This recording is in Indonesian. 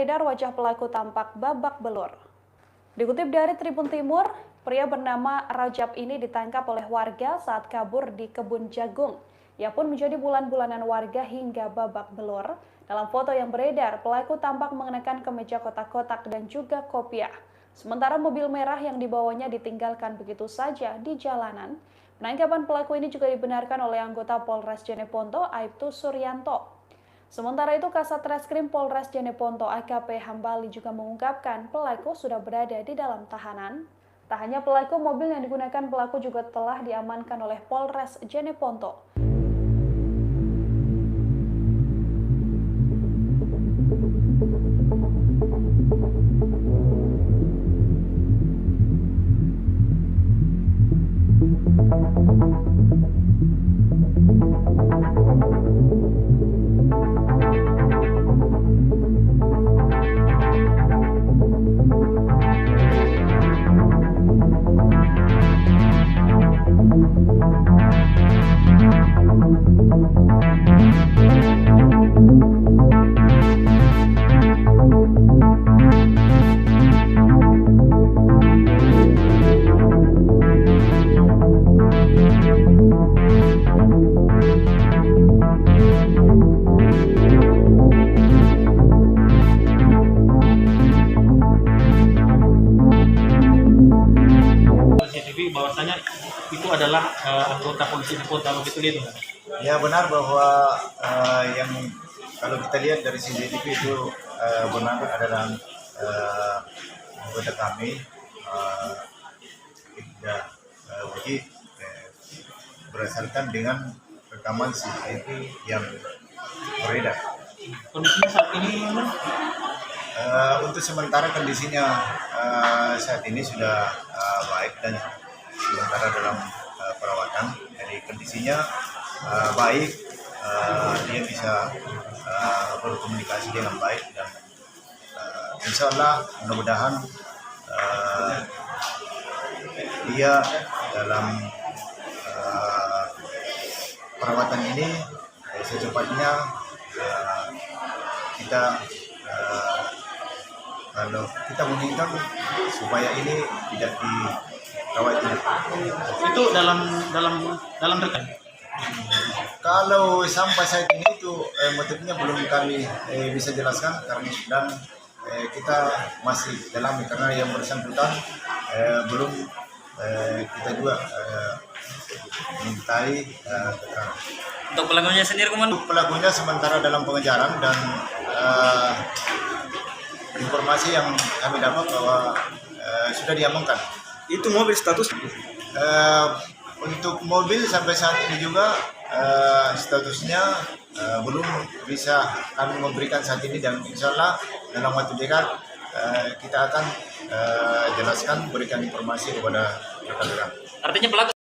beredar wajah pelaku tampak babak belur. Dikutip dari Tribun Timur, pria bernama Rajab ini ditangkap oleh warga saat kabur di kebun jagung. Ia pun menjadi bulan-bulanan warga hingga babak belur. Dalam foto yang beredar, pelaku tampak mengenakan kemeja kotak-kotak dan juga kopiah. Sementara mobil merah yang dibawanya ditinggalkan begitu saja di jalanan. Penangkapan pelaku ini juga dibenarkan oleh anggota Polres Jeneponto, Aibtu Suryanto. Sementara itu, Kasat Reskrim Polres Jeneponto AKP Hambali juga mengungkapkan pelaku sudah berada di dalam tahanan. Tak hanya pelaku, mobil yang digunakan pelaku juga telah diamankan oleh Polres Jeneponto. Bahwasanya itu adalah anggota polisi di kota begitu itu. Ya benar bahwa yang kalau kita lihat dari CCTV itu benar adalah anggota kami tidak wajib berdasarkan dengan rekaman CCTV yang beredar. Kondisinya saat ini Untuk sementara kondisinya saat ini sudah baik dan sementara dalam perawatan, jadi kondisinya baik, dia bisa berkomunikasi dengan baik dan insya Allah mudah-mudahan dia dalam perawatan ini secepatnya kita kalau kita menginginkan supaya ini tidak dirawat ini. itu dalam rekan. Kalau sampai saat ini itu motifnya belum kami bisa jelaskan karena kita masih dalam karena yang bersangkutan belum kita juga mintai keterangan. Untuk pelakunya sendiri kemana? Untuk pelakunya sementara dalam pengejaran dan informasi yang kami dapat bahwa sudah diamankan. Itu mobil status? Untuk mobil sampai saat ini juga statusnya belum bisa kami memberikan saat ini dan insya Allah dalam waktu dekat kita akan jelaskan, berikan informasi kepada rekan-rekan. Artinya pelaku